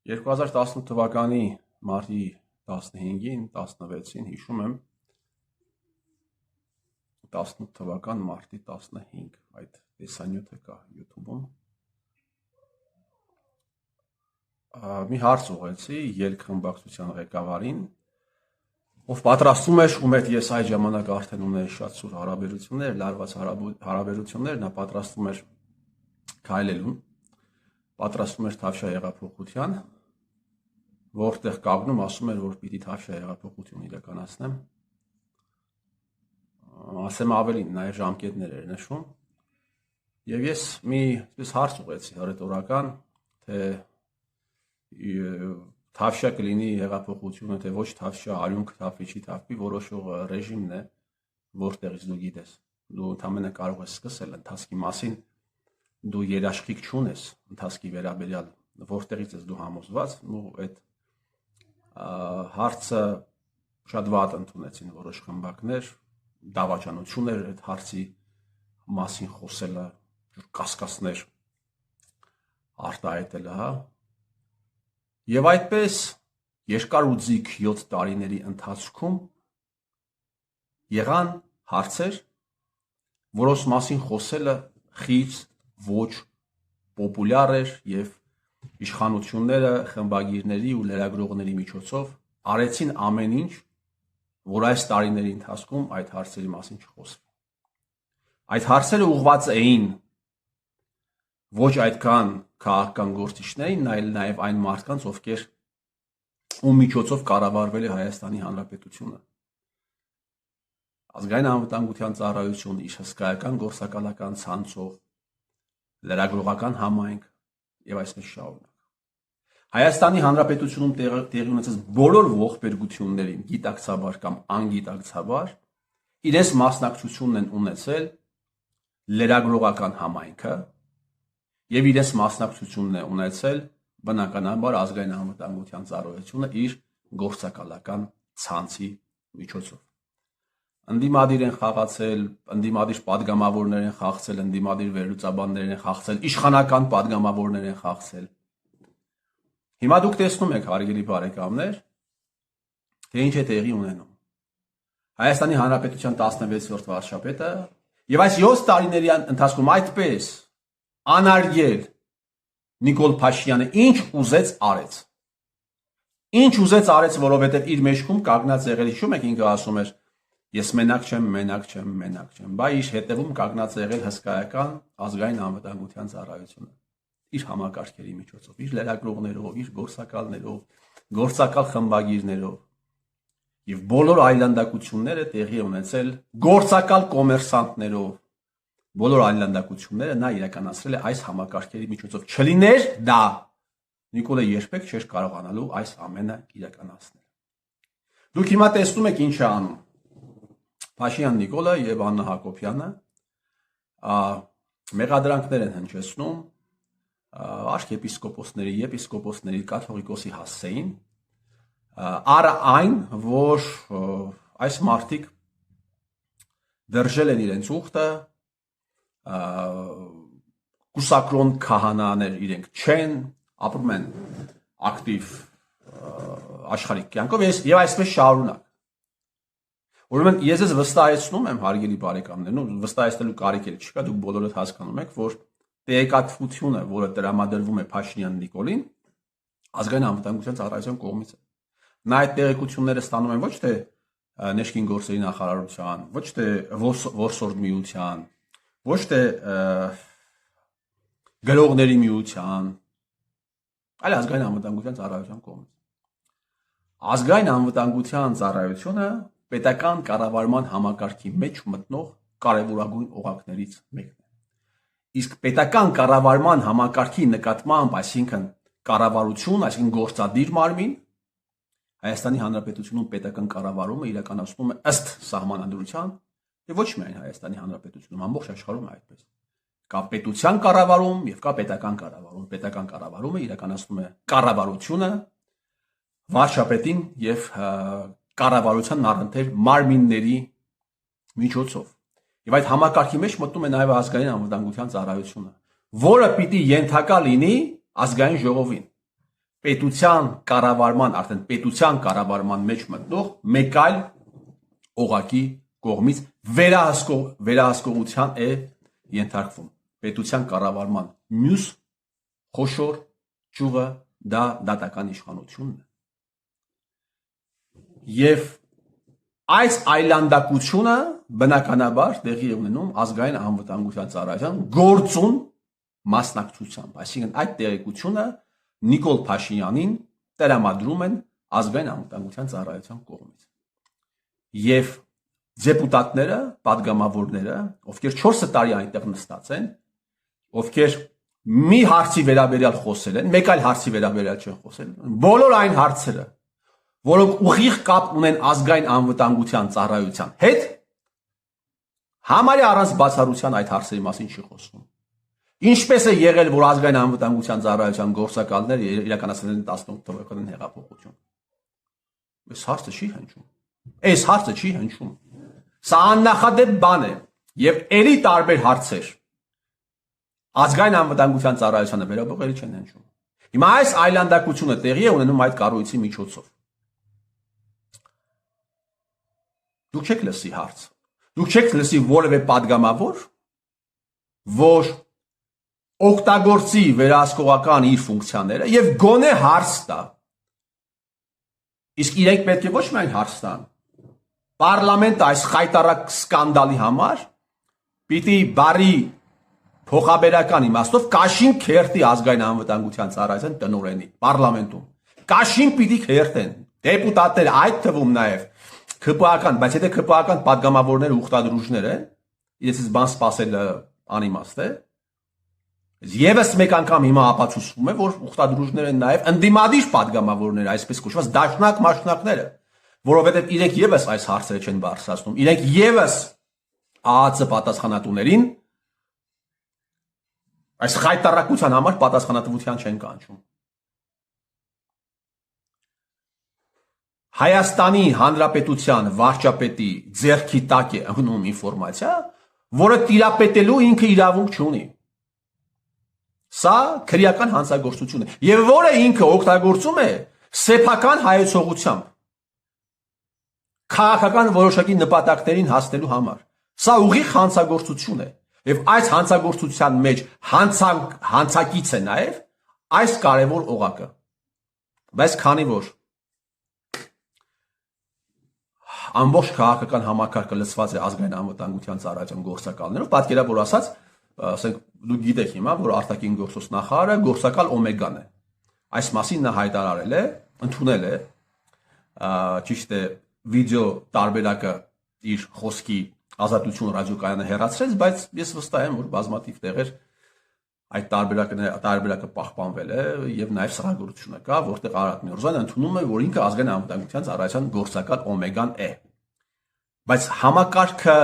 2018 թվականի մարտի 15-ին, 16-ին հիշում եմ 18 թվական մարտի 15 այդ տեսանյութը կա YouTube-ում մի հարց ուղղեցի ելք-խմբակցության ղեկավարին ով պատրաստում էր ում հետ ես այդ ժամանակ արդեն ունեի շատ սուր հարաբերություններ, լարված հարաբերություններ, նա պատրաստում էր քայլելուն, պատրաստում էր Թավշյա հեղափոխության, որտեղ կանգնում ասում էր, որ պիտի Թավշյա հեղափոխություն իրականացնեմ, ասեմ ավելին, նաև ժամկետներ էր նշում, եւ ես մի հարց ուղղեցի հռետորական, թե Թավշյա կլինի հեղափոխությունը, թե ոչ Թավշյա, արյուն կթափվի, չի թափվի, որոշող ռեժիմն է, որտեղից դու գիտես, դու ընդամենը կարող ես սկսել ընթացքի մասին, դու երաշխիք չունես ընթացքի վերաբերյալ, որտեղից ես դու համոզված, ու այդ հարցը շատ վատ ընդունեցին որոշ խմբակներ, դավաճանություն էր այդ հարցի մասին խոսելը, կասկածներ արտահայտելը, հա։ Եվ այդպես երկար ու ձիգ 7 տարիների ընթացքում եղան հարցեր, որոնց մասին խոսելը խիստ ոչ պոպուլյար էր եւ իշխանությունները խմբագիրների ու լրագրողների միջոցով արեցին ամեն ինչ, որ այս տարիների ընթացքում այդ հարցերի մասին չխոսվի։ Այդ հարցերը ուղղված էին ոչ այդքան քաղաքական գործիչներին, այլ նաև այն մարդկանց, ովքեր ում միջոցով կառավարվել է Հայաստանի Հանրապետությունը։ Ազգային անվտանգության ծառայություն, իր հսկայական գործակալական ցանցով, լրագրողական համայնք եւ այսպես շարունակ։ Հայաստանի Հանրապետությունում տեղի ունեցած բոլոր ողբերգություններին գիտակցաբար կամ անգիտակցաբար իրենց մասնակցությունն են ունեցել լրագրողական համայնքը եւ իրենց մասնակցությունն է ունեցել բնականաբար ազգային անվտանգության ծառայությունը իր գործակալական ցանցի միջոցով։ Ընդդիմադիր են խաղացել, ընդդիմադիր падգամավորներ են խաղացել, ընդդիմադիր վերլուծաբաններ են խաղացել, իշխանական падգամավորներ են խաղացել։ Հիմա դուք տեսնում եք, հարգելի բարեկամներ, թե ինչ է տեղի ունենում։ Հայաստանի Հանրապետության 16-րդ վարչապետը եւ այս 7 տարիների ընթացքում այդպես անարգել Նիկոլ Փաշինյանը ինչ ուզեց արեց։ Ինչ ուզեց արեց, որովհետև իր մեջքում կանգնած եղել, հիշում եք ինքը ասում էր, ես մենակ չեմ, բա իր հետևում կանգնած եղել հսկայական ազգային անվտանգության ծառայությունը։ Իր համակարգերի միջոցով, իր լրագրողներով, իր գործակալներով, գործակալ խմբագիրներով եւ բոլոր այլանդակությունները տեղի ունեցել գործակալ կոմերսանտներով, բոլոր այլանդակությունները նա իրականացրել է այս համակարգերի միջոցով։ Չլիներ դա, Նիկոլը երբեք չէր կարողանալու այս ամենը իրականացնել։ Դուք հիմա տեսնում եք ինչ է անում Փաշինյան Նիկոլը եւ Աննա Հակոբյանը, մեղադրանքներ են հնչեցնում արքեպիսկոպոսների, կաթողիկոսի հասցեին, առ այն, որ այս մարդիկ դրժել են իրենց ուխտը, կուսակրոն քահանաներ իրենք չեն, ապրում են ակտիվ աշխարհիկ կյանքով եւ այսպես շարունակ։ Ուրեմն ես ձեզ վստահեցնում եմ, հարգելի բարեկամներ, վստահեցնելու կարիք էլ չկա, դուք բոլորդ հասկանում եք, որ տեղեկատվությունը, որը տրամադրվում է Փաշինյան Նիկոլին, ազգային անվտանգության ծառայության կողմից է։ Նա այդ տեղեկությունները ստանում են ոչ թե ներքին գործերի նախարարության, ոչ թե որսորդ միության, ոչ թե գրողների միության, այլ ազգային անվտանգության ծառայության կողմից։ Ազգային անվտանգության ծառայությունը պետական կառավարման համակարգի մեջ մտնող կարևորագույն օղակներից մեկն է։ Իսկ պետական կառավարման համակարգի նկատմամբ, այսինքն կառավարություն, այսինքն գործադիր մարմին, Հայաստանի Հանրապետությունում պետական կառավարումը իրականացնում է ըստ սահմանադրության եւ ոչ միայն Հայաստանի Հանրապետությունում, ամբողջ աշխարհում է այդպես։ Կա պետության կառավարում եւ կա պետական կառավարում։ Պետական կառավարումը իրականացնում է կառավարությունը, վարչապետին եւ կառավարության առընթեր մարմինների միջոցով։ Եվ այդ համակարգի մեջ մտնում է նաև ազգային անվտանգության ծառայությունը, որը պիտի ենթակա լինի ազգային ժողովին։ պետության կառավարման, արդեն պետության կառավարման մեջ մտնող մեկ այլ օղակի կողմից վերահսկողության է ենթարկվում։ Պետության կառավարման մյուս խոշոր ճյուղը դա դատական իշխանությունն է։ Եվ այս այլանդակությունը բնականաբար տեղի է ունենում ազգային անվտանգության ծառայության գործուն մասնակցությամբ, այսինքն այդ տեղեկությունը Նիկոլ Փաշինյանին տրամադրում են ազգային անվտանգության ծառայության կողմից։ Եվ դեպուտատները, падգամավորները, ովքեր 4 տարի այնտեղ նստած են, ովքեր մի հարցի վերաբերյալ խոսել են, մեկ այլ հարցի վերաբերյալ չեն խոսել, բոլոր այն հարցերը, որոնք ուղիղ կապ ունեն ազգային անվտանգության ծառայության հետ, համարյա առանց բացառության այդ հարցերի մասին չի խոսվում։ Ինչպես է եղել, որ ազգային անվտանգության ծառայության գործակալները իրականացրել են 18 թվականին հեղափոխություն։ Այս հարցը չի հնչում։ Այս հարցը չի հնչում։ Սա աննախադեպ բան է եւ ելի տարբեր հարցեր ազգային անվտանգության ծառայությանը վերաբերող ելի չեն հնչում։ Հիմա այս այլանդակությունը տեղի է ունենում այդ կառույցի միջոցով։ Դուք չեք լսի հարց։ Դուք չեք լսի որևէ падգամավոր, որ օգտագործի վերահսկողական իր ֆունկցիաները եւ գոնե հարց տա։ Իսկ իրենք պետք է ոչ միայն հարց տան։ Պարլամենտը այս խայտարակ սկանդալի համար պիտի բարի փոխաբերական իմաստով կաշին քերտի ազգային անվտանգության ծառայության տնօրենի պարլամենտում։ Կաշին պիտի քերտեն դեպուտատները, այդ թվում նաեւ ԿՊԱ-ական, բայց եթե ԿՊԱ-ական падգամավորները ուխտադրուժներ են, իրենցից բան սпасելը անիմաստ է։ Եվս մեկ անգամ հիմա ապացուցվում է, որ ուխտադրուժներ են նաև ընդդիմադիր падգամավորներ, այսպես կոչված դաշնակ մաշնակները, որովհետև իրենք եւս այս հարցերը չեն բարձրացնում, իրենք եւս ԱԱՑ պատասխանատուներին այս խայտարակության համար պատասխանատվության չեն կանչում։ Հայաստանի Հանրապետության վարչապետի ձեռքի տակ է ընկնում ինֆորմացիա, որը տիրապետելու ինքը իրավունք չունի։ Սա քրեական հանցագործություն է, եւ որը ինքը օգտագործում է սեփական հայեցողությամբ քաղաքական որոշակի նպատակներին հասնելու համար։ Սա ուղիղ հանցագործություն է, եւ այս հանցագործության մեջ հանցակից է նաեւ այս կարևոր օղակը։ Բայց քանի որ ամբողջ քաղաքական համակարգը լցված է ազգային անվտանգության ծառայության գործակալներով, պատկերավոր ասած, ասենք դուք գիտեք հիմա, որ արտաքին գործոս նախարարը գործակալ Օմեգան է։ Այս մասին նա հայտարարել է, ընդունել է, ճիշտ է, վիդեո տարբերակը իր խոսքի ազատություն ռադիոկայանը հեռացրեց, բայց ես վստահ եմ, որ բազմաթիվ տեղեր այդ տարբերակը պահպանվել է եւ նաեւ սխալգործությունը կա, որտեղ Արարատ Միրզոյանը ընդունում է, որ ինքը ազգային անվտանգության ծառայության գործակալ Օմեգան է։ Բայց համակարգը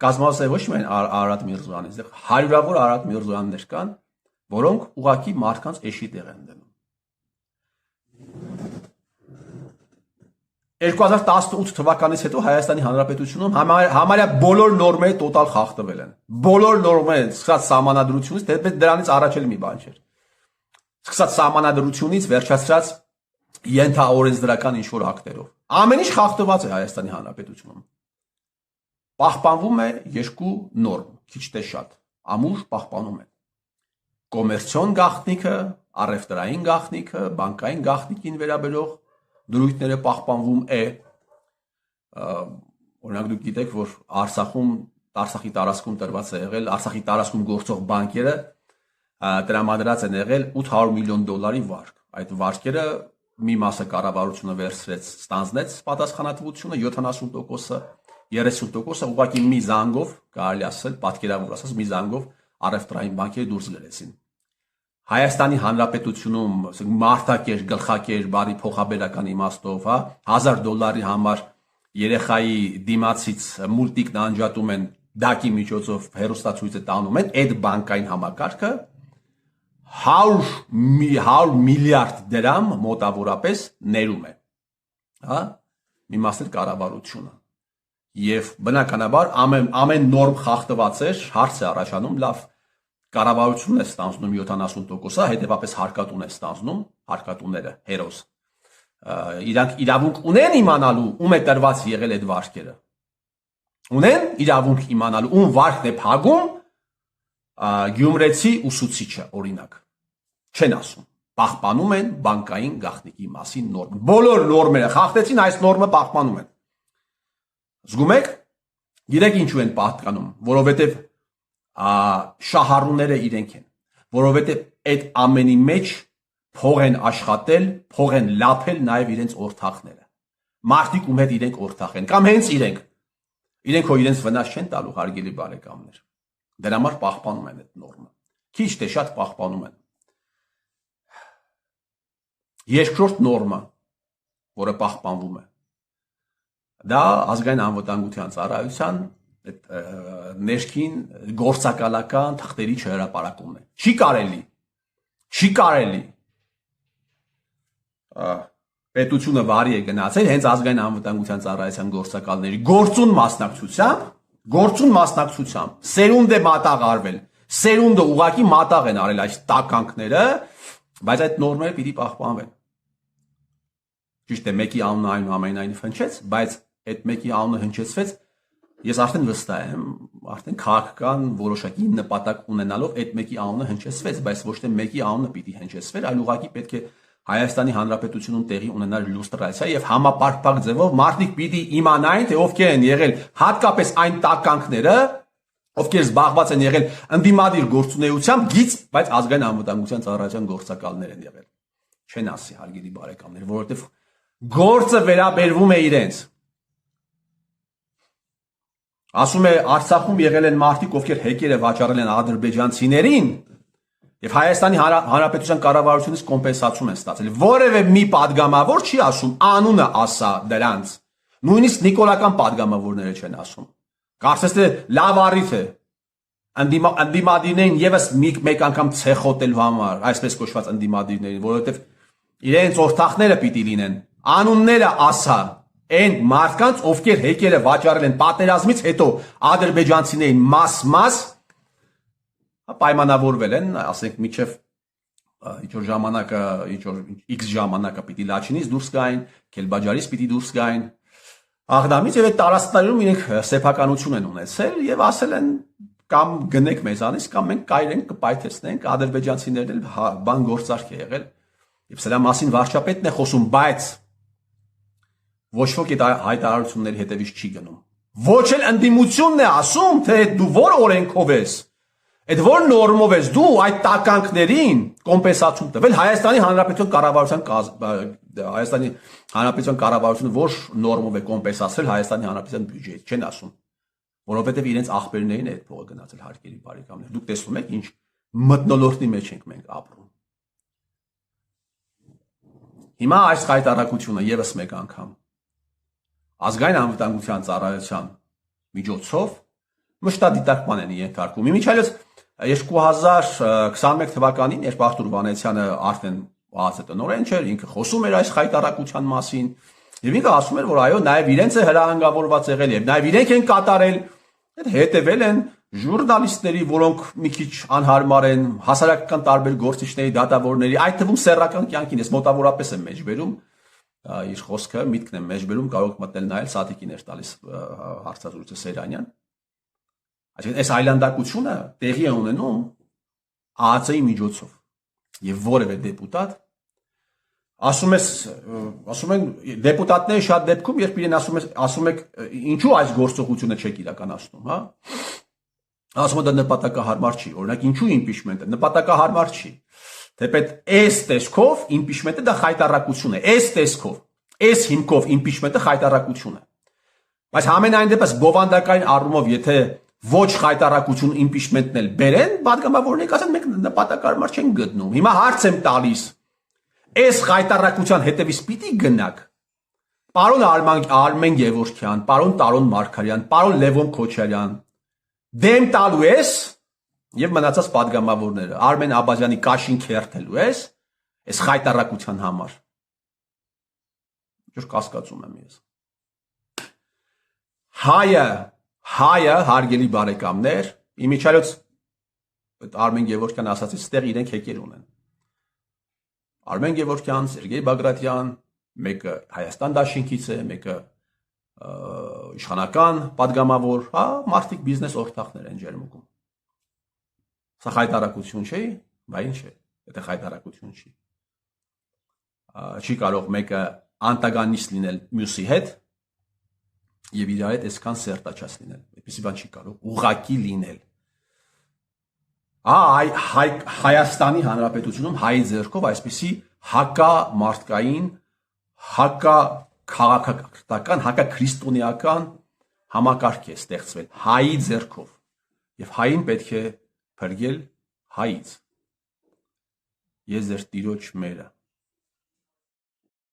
կազմված է ոչ միայն Արարատ Միրզոյանից, այլ հարյուրավոր Արարատ Միրզոյաններ կան, որոնք ուղղակի մարդկանց էշի տեղ են դնում։ 2018 թվականից հետո Հայաստանի Հանրապետությունում համարյա բոլոր նորմերը տոտալ խախտվել են։ Բոլոր նորմերը, սկսած սահմանադրությունից, դրանից առաջ էլ մի բան չէր։ Սկսած սահմանադրությունից վերջացրած ենթաօրենսդրական ինչ-որ ակտերով։ Ամեն ինչ խախտված է Հայաստանի Հանրապետությունում։ Պահպանվում է երկու նորմ, քիչ թե շատ, ամուր պահպանում են։ Կոմերցիոն գաղտնիքը, առևտրային գաղտնիքը, բանկային գաղտնիքին վերաբերող դրույթները պահպանվում է։ Օրինակ դուք գիտեք, որ Արցախի տարածքում տրված է եղել, Արցախի տարածքում գործող բանկերը տրամադրած են եղել $800 միլիոն վարկ։ Այդ վարկերը մի մասը կառավարությունը վերցրեց, ստանձնեց պատասխանատվությունը, 70%-ը, 30%-ը ուղղակի մի զանգով, կարելի ասել, պատկերավոր ասած, մի զանգով առևտրային բանկերը դուրս գցեցին։ Հայաստանի Հանրապետությունում մարտակեր, գլխակեր, բարի փոխաբերական իմաստով, հա, $1000 համար երեխայի դիմացից մուլտիկն անջատում են դակի միջոցով հեռուստացույցը տանում են, այդ բանկային համակարգը 100 միլիարդ դրամ մոտավորապես ներում է, հա, մի մասն կառավարությունը։ Եվ բնականաբար ամեն նորմ խախտված էր, հարց է առաջանում, լավ, կառավարությունն է ստանձնում 70%-ը, հետևաբար հարկատուն է ստանձնում, հարկատուները, հերոս։ Իրանք իրավունք ունեն իմանալու ում է տրված եղել այդ վարկերը։ Ունեն իրավունք իմանալու ում վարկն է փակում գյումրեցի ուսուցիչը, օրինակ։ Չեն ասում։ Պահպանում են բանկային գաղտնիքի մասին նորմը։ Բոլոր նորմերը խախտեցին, այս նորմը պահպանում են։ Զգում եք։ Գիտեք ինչու են պահպանում, որովհետև շահառուները իրենք են, որովհետև այդ ամենի մեջ փող են աշխատել, փող են լափել նաև իրենց օրթախները։ Մարդիկ ում հետ իրենք օրթախ են, կամ հենց իրենք հո իրենց վնաս չեն տալու, հարգելի բարեկամներ։ Դրա համար պահպանում են այդ նորմը։ Քիչ թե շատ պահպանում են։ Երկրորդ նորմը, որը պահպանվում է, դա ազգային անվտանգության ծառայության ներքին գործակալական թղթերի չհրապարակումն է։ Չի կարելի պետությունը վարի է գնացել հենց ազգային անվտանգության ծառայության գործակալների գործուն մասնակցությամբ սերունդ է մատաղ արվել, սերունդը ուղակի մատաղ են արել այս տականքները, բայց այդ նորմերը պիտի պահպանվեն։ Ճիշտ է, մեկի անունը այնուամենայնիվ հնչեց, բայց այդ մեկի անունը հնչեցվեց, ես արդեն վստահ եմ, արդեն քաղաքական որոշակի նպատակ ունենալով այդ մեկի անունը հնչեցվեց, բայց ոչ թե մեկի անունը պիտի հնչեցվեր, այլ ուղղակի պետք է Հայաստանի Հանրապետությունում տեղի ունենալ լյուստրացիա եւ համապարփակ ձևով մարդիկ պիտի իմանային, թե ովքեր են եղել հատկապես այն տականքները, ովքեր զբաղված են եղել ընդդիմադիր գործունեությամբ, գից, բայց ազգային անվտանգության ծառայության գործակալներ են եղել։ Չեն ասի, հարգելի բարեկամներ, որովհետեւ գործը վերաբերվում է իրենց։ Ասում է Արցախում եղել են մարդիկ, ովքեր հեկերը վաճառել են ադրբեջանցիներին եւ Հայաստանի Հանրապետության կառավարությունից կոմպենսացիա են ստացել։ Որևէ մի падգամավոր չի ասում անունը ասա դրանց։ Նույնիսկ նիկոլական падգամավորները չեն ասում։ Կարծես թե լավ առիթ է ընդդիմադիրներին եւս մեկ անգամ ցեխոտելու համար, այսպես կոչված ընդդիմադիրներին, որովհետեւ իրենց օրթախները պիտի լինեն։ Անունները ասա այն մարդկանց, ովքեր հեկերը վաճառել են պատերազմից հետո ադրբեջանցիներին մաս պայմանավորվել են, ասենք միջև ինչ-որ ժամանակը, ինչ-որ X ժամանակը պիտի Լաչինից դուրս գային, Քելբաջարից պիտի դուրս գային, Աղդամից եւ այդ տարածքներում իրենք սեփականություն են ունեցել եւ ասել են կամ գնեք մեզանից կամ մենք կայրենք կպայթեցնենք, ադրբեջանցիներն էլ բան գործարք է եղել եւ սրա մասին վարչապետն է խոսում, բայց ոչ ոք այդ հայտարարությունների հետևից չի գնում։ Ոչ էլ ընդդիմությունն է ասում, թե դու որ օրենքով ես, այդ որ նորմով ես դու այդ տականքներին կոմպենսացիա տվել Հայաստանի Հանրապետության կառավարությունը որ նորմով է կոմպենսացրել Հայաստանի Հանրապետության բյուջեից, չեն ասում, որովհետև իրենց աղբերներին է այդ փողը գնացել, հարկերի բարեկամներ։ Դուք տեսնում եք ինչ մթնոլորտի մեջ ենք մենք ապրում։ Հիմա այս հայտարարությունը եւս մեկ անգամ ազգային անվտանգության ծառայության միջոցով մշտադիտարկման են ենթարկում։ Իմիջիայլոց 2021 թվականին, երբ Արթուր Վանեցյանը արդեն ԱԱԾ տնօրեն չէր, ինքը խոսում էր այս հայտարարության մասին, եւ ինքը ասում էր, որ այո, նաեւ իրենց է հրահանգավորված եղել եւ նաեւ իրենք են կատարել, հետեւել են ժուրնալիստների, որոնք մի քիչ անհարմար են, հասարակական տարբեր գործիչների, դատավորների, այդ թվում սեռական կյանքին, ես մոտավորապես եմ մեջբերում իր խոսքը, միտքն եմ մեջբերում, կարող եք մտնել նայել, Սաթիկին էր տալիս հարցազրույցը Սերանյան։ Այսինքն այս այլանդակությունը տեղի է ունենում ԱԱԾ-ի միջոցով եւ որևէ դեպուտատ ասում են դեպուտատները շատ դեպքում, երբ իրեն ասում եք ինչու այս գործողությունը չեք իրականացնում, հա? Ասում են դա նպատակահարմար չի, օրինակ ինչու իմպիչմենտը նպատակահարմար չի։ Թեպետ այս տեսքով իմպիչմենտը դա խայտարակություն է, այս տեսքով, այս հիմքով իմպիչմենտը խայտարակություն է։ Բայց համենայն դեպս բովանդակային առումով, եթե ոչ խայտարակություն իմպիչմենտն էլ բերեն, պատգամավորները կասեն մենք նպատակահարմար չենք գտնում։ Հիմա հարց եմ տալիս, այս խայտարակության հետևից պիտի գնաք։ Պարոն Արմեն Գևորգյան, պարոն Տարոն Մարգարյան, պարոն Լևոն Քոչարյան, դեմ տալու ես եւ մնացած պատգամավորները Արմեն Աբազյանի կաշին քերթելու ես այս խայտարակության համար։ Ինչ կասկածում եմ ես։ Հայը, հարգելի բարեկամներ, իմիջիայլոց Արմեն Գևորգյան ասացից ստեղ իրենք հեկեր ունեն։ Արմեն Գևորգյան, Սերգեյ Բագրատյան, մեկը Հայաստան դաշինքից է, մեկը իշխանական падգամավոր, հա, մարդիկ բիզնես օրտախներ են ջերմուկում։ Սա խայտարակություն չէ, բա ինչ է, դա խայտարակություն չի։ Չի կարող մեկը անտագանիստ լինել մյուսի հետ եւ իր հետ այսքան սերտաչած լինել։ Այդպեսի բան չի կարող ուղակի լինել։ Հայաստանի Հանրապետությունում հայ ձեռքով այսպիսի հակամարտկային, հակաքաղաքական, հակաքրիստոնեական համակարգ է ստեղծվել հայի ձեռքով եւ հային պետք է փրկել հայից։ Ես ձեր տիրոջ մերը